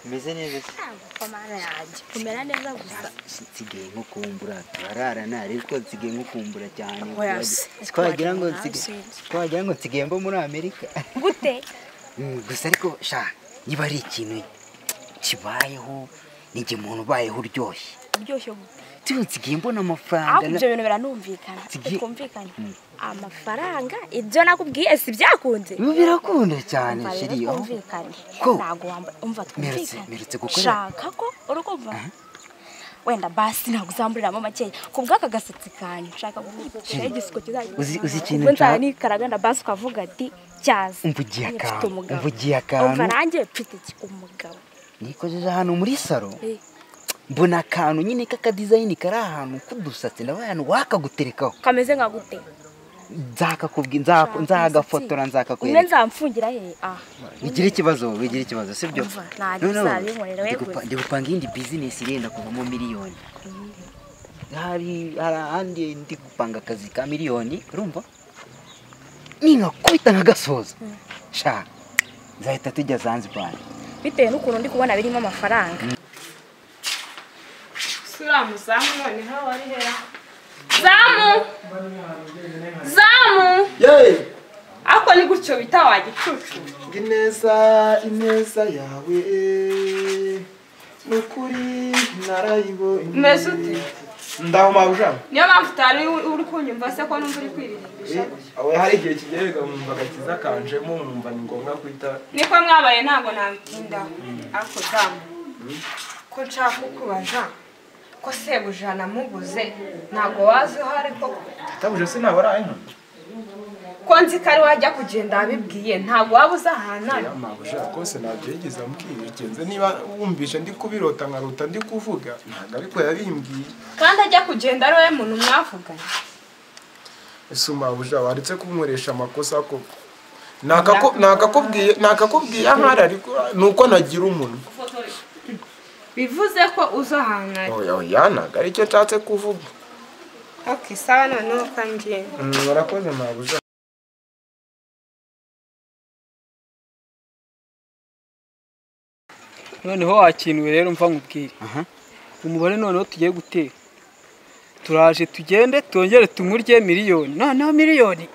Meze neza. Komana yaje. Kumera neza gusa. Nsigaye nko kumbura turararana ariko nsigaye nko kumbura cyane. Twagira ngo nsigaye mba muri Amerika. Gute? Gusa ariko sha niba ari ikintu kibayeho ninjye muntu ubayeho uryoshye. Uryoshye gute? Nsigaye mbona amafaranga. Ibyo bintu biranumvikana. Twumvikanye. Amafaranga ibyo nakubwiye si byakunze. Birakunda cyane shiri. Ntago umva twumvikanye. Miretse gukora. Shaka ko urukumva. Wenda basi ntago uzamburiramo make. Kubwaka gasatsi kanye nshaka gushaka igisiko kizaje. Uzi ikintu nshaka ni karaganda basi ukavuga ati cyaza. Umvugiye akantu. Umva nanjye mfite umugabo. Nikojeje hano muri saro. Mbona akantu nyine kaka design kari ahantu kudusatse ndabayana wakaguterekaho. Kameze nka gute? Nzagafotora nzakakwereka. Umwe nzamfungira he? Wigira ikibazo sibyo? Ndi gupanga indi business irenda kuvamo miliyoni. Hari andi ndi gupanga akazi ka miliyoni, urumva? Ninga kubita nkagasoza. Sha. Nzahita tujya Zanzibar. Bitewe n'ukuntu ndi kubona birimo amafaranga. Sura muzamu none ha wari hera. Zamu. Yey. Ako ni gutyo bita wagicucu. Ineza yawe. Nukuri narayibo. Mesute. Ndaho mabuja. Niyo mpamvu utari uri kunyumva se ko numva uri kwiririmbisha. Awe hari igihe kigerega mwumva gakiza kanjemo mwumva ni ngombwa kwita. Niko mwabaye ntago nabitinda. Ako zamu. Ko nshaka kukubaza. Ko sebuja namuguze ntago wazi hari ko Tabuje sinabara inka. Ko nzi kari wajya kugenda abibwiye ntago wabuza hana. Mabuja kose nabyegeza mkibigenze niba wumvisha ndi kubirota nkaruta ndi kuvuga ntago ariko yabimbwiye. Kandi ajya kugenda ari we muntu mwavuganye. Ese mabuja waretse kumworesha amakosa ko nakakubwiye nkara ariko nuko nagira umuntu. Bivuze ko uzo hana. Oya naga aricyo nshatse kuvuga. Okay, sawa none kangiye. Warakoze mabuja. Noneho wakinwe rero mva nkubwire. Umubare noneho tugiye gutera. Turaje tugende tongere tumurye miliyoni. Noneho miliyoni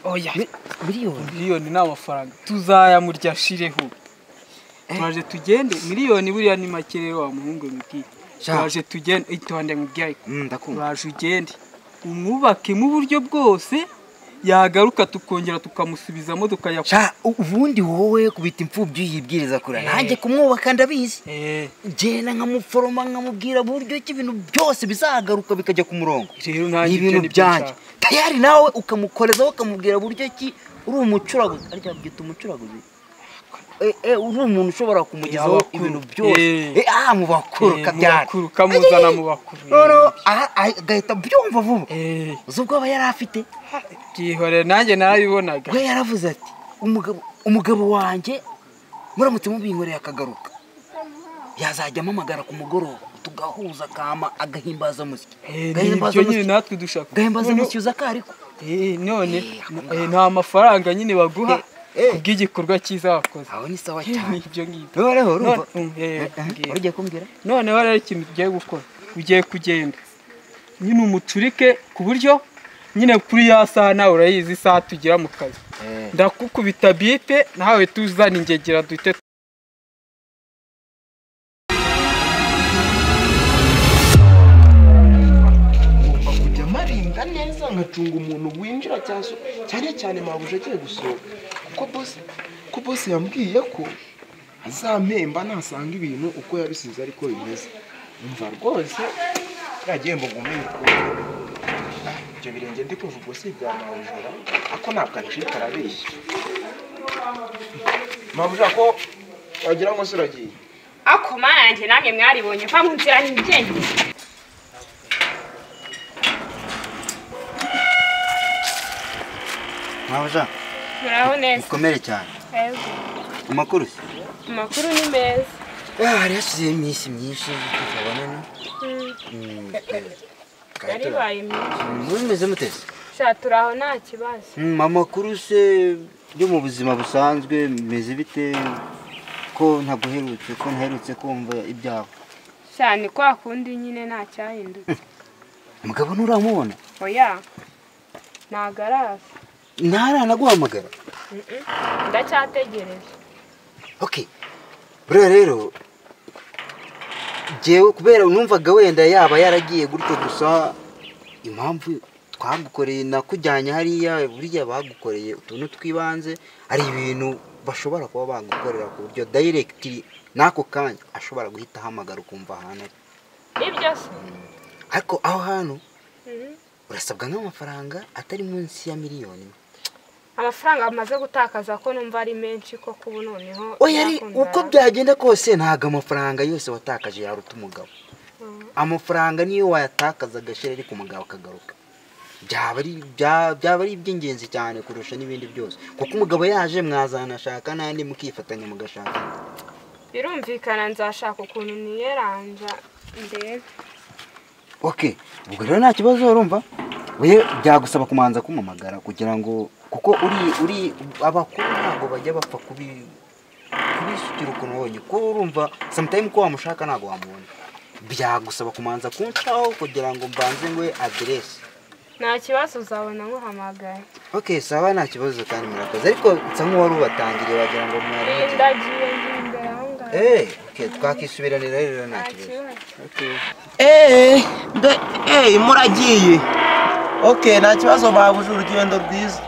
oya. Miliyoni n'amafaranga. Tuzayamurya shireho. Turaje tugende miliyoni buriya ni make rero wa muhungu mbwiye. Turaje tugende itonde nkubwiye. Turaje ugende. Umwubake mu buryo bwose yagaruka tukongera tukamusubizamo tukayakora. Ubundi wowe kubita impfubyi yibwiriza kura nanjye kumwubaka ndabizi. Genda nkamuforoma nkamubwira buryo ki ibintu byose bizagaruka bikajya ku murongo. Rero nanjye ibintu byanje tayari nawe ukamukoreza ukamubwira buryo ki uri umucuraguzi arya byita umucuraguzi. Uri umuntu ushobora kumugezaho ibintu byose. Mu bakuru kabyara. Kamuzana mu bakuru. Rero agahita byumva vuba. Uzubwo aba yari afite. Gihore nanjye narabibonaga. We yaravuze ati umugabo wanjye muramutse mubinkoreye akagaruka. Yazajya amamagara ku mugoroba tugahuza kama agahimbaza musiki. Gahimbaza nyine natwe dushaka. Gahimbaza musiki uzakariko. None nta mafaranga nyine baguha. Kubw'igikorwa cyiza wakoze. Aho ni sawa cyane. Ibyo ngibyo. Noneho urumva. Ugiye kumbwira? None wari ikintu ugiye gukora. Ugiye kugenda. Nyine umucurike ku buryo nyine kuri ya saha nawe urayizi isaha tugira mu kazi. Ndakukubita bipe nawe tuzana ingegera duhite neza ngacunga umuntu winjira cyane mabuje agiye gusohoka kuko boss yambwiye ko azampemba nasanga ibintu uko yabisize ariko bimeze umva rwose yagiyembo ngumye ibyo birenge ndi kuvuga si bya mabujura ako ntabwo acika arabeshya mabuje ko wagira ngo suragiye Ako mana yanjye namwe mwaribonye fa mu nzira n'igenge. Mabuja. Muraho neza. Ukomere cyane. Amakuru ni meza. Hari hasize iminsi myinshi tukabonana. Kari baye myinshi. Mumeze muteze? Sha turaho nta kibazo. Amakuru se byo mu buzima busanzwe meze bite? ko ntaherutse kumva ibyawe. cyane kwa kundi nyine nta cyahindutse. Umugabo nturamubona? Oya ntago araza. Ntaranaguhamagara? Ndacyategereje. Okay, buriya rero jewe kubera numvaga wenda yaba yaragiye gutyo gusa, impamvu twagukoreye nakujyanye hariya buriya bagukoreye utuntu twibanze, ari ibintu bashobora kuba bagukorera ku buryo directly nako kanya ashobora guhita ahamagara ukumva ahantu. Ibyo se? Ariko aho hantu urasabwa nk'amafaranga atari munsi ya miliyoni. Amafaranga amaze gutakaza ko numva ari menshi ko kubu noneho. Oya ari uko byagenda kose ntago amafaranga yose watakaje yaruta umugabo. Amafaranga niyo wayatakaza agashira ari ku mugabo akagaruka. Byaba ari iby'ingenzi cyane kurusha n'ibindi byose. Kuko umugabo yaje mwazanashaka nandi mukifatanya mugashaka. Birumvikana nzashaka ukuntu niyeranja ndebe. Okay, ubwo rero nta kibazo urumva? Oye byagusaba kumanza kumamagara kugira ngo kuko uri abakuru ntago bajya bapfa kubisukira ukuntu wonye ko urumva sometimes ko wamushaka ntago wamubona. Byagusaba kumanza kuncaho kugira ngo mbanze ngwe address. Nta kibazo uzabona nkuhamagaye. Okay, sawa nta kibazo kandi murakoze ariko nsa nk'uwari ubatangiriye wagira ngo mwari. Ndagiye imbere aho ngaho. Okay, twakisubiranira rero nta kibazo. Okay. Muragiye. Okay, nta kibazo babuje urugendo rwiza.